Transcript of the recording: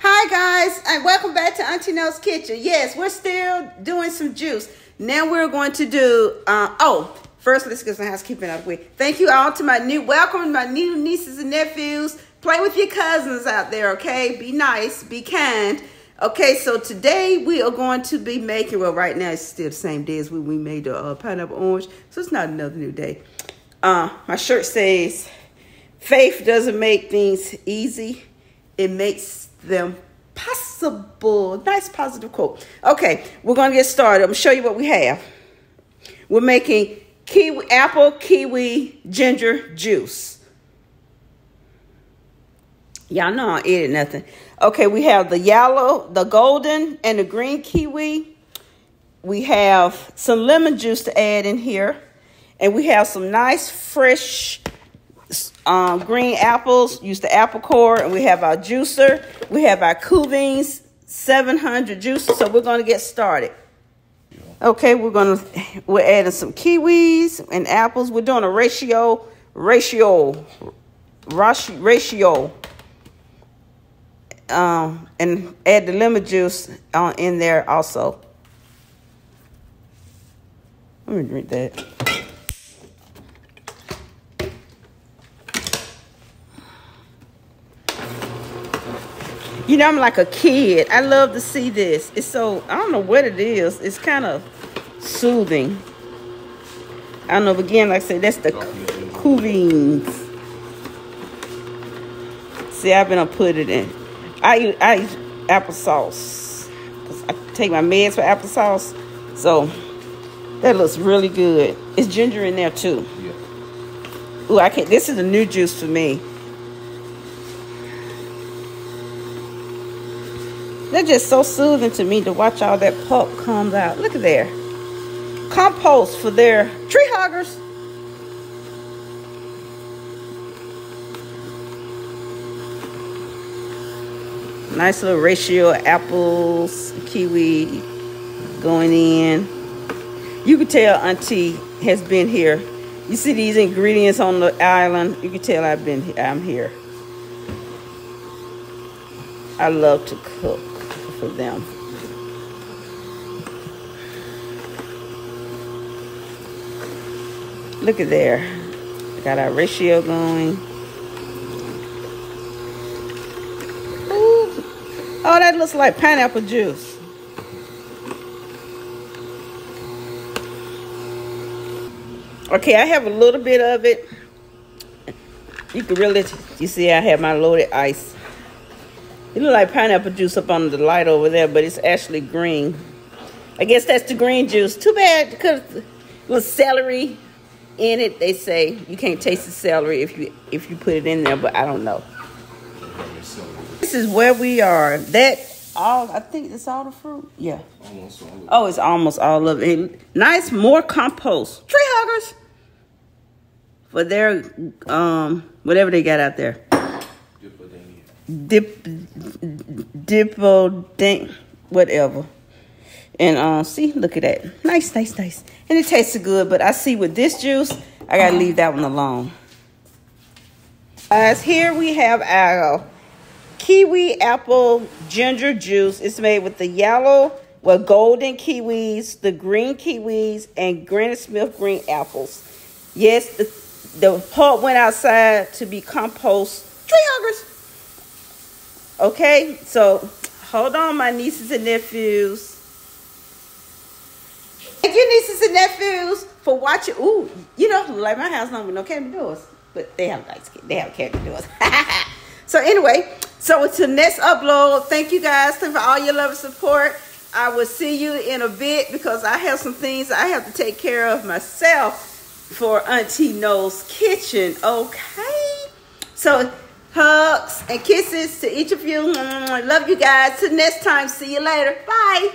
Hi guys, and welcome back to Auntie No's Kitchen. Yes, we're still doing some juice. Now we're going to do, first let's get some housekeeping out of the way. Thank you all to welcome to my new nieces and nephews. Play with your cousins out there, okay? Be nice, be kind. Okay, so today we are going to be making, well right now it's still the same day as when we made the pineapple orange, so it's not another new day. My shirt says, faith doesn't make things easy, it makes them possible. Nice positive quote. Okay, we're gonna get started. I'm gonna show you what we have. We're making apple kiwi ginger juice. Y'all know I ain't eating nothing. Okay, we have the yellow, the golden, and the green kiwi. We have some lemon juice to add in here, and we have some nice fresh green apples. Use the apple core, and we have our juicer. We have our Kuvings 700 juicer. So we're going to get started. Okay, we're adding some kiwis and apples. We're doing a ratio, and add the lemon juice in there also. Let me drink that. You know, I'm like a kid. I love to see this. It's so, I don't know what it is. It's kind of soothing. I don't know, but again, like I said, that's the Kuvings. See, I've been gonna put it in. I use applesauce. I take my meds for applesauce. So, that looks really good. It's ginger in there too. Yeah. Ooh, this is a new juice for me. They're just so soothing to me to watch all that pulp comes out. Look at there. Compost for their tree huggers. Nice little ratio of apples, kiwi going in. You can tell Auntie has been here. You see these ingredients on the island. You can tell I'm here. I love to cook for them. Look at there. Got our ratio going. Ooh. Oh, that looks like pineapple juice. Okay, I have a little bit of it. You see I have my loaded ice. It looks like pineapple juice up on the light over there, but it's actually green. I guess that's the green juice. Too bad because with celery in it, they say you can't taste the celery if you put it in there, but I don't know. This is where we are. I think it's all the fruit. Yeah. Almost all of it. Oh, it's almost all of it. Nice, more compost. Tree huggers for their whatever they got out there. Whatever. And see, look at that. Nice. And it tastes good, but I see with this juice, I gotta leave that one alone. Guys, here we have our kiwi apple ginger juice. It's made with the golden kiwis, the green kiwis, and Granny Smith green apples. Yes, the pulp went outside to be compost. Tree huggers. Okay, so hold on, my nieces and nephews. Thank you, nieces and nephews, for watching. Ooh, you know, like my house don't have no cabin doors, but they have lights. They have cabin doors. So anyway, so until next upload, thank you guys for all your love and support. I will see you in a bit because I have some things I have to take care of myself for Auntie No's Kitchen. Okay, so hugs and kisses to each of you. Love you guys. Till next time. See you later. Bye.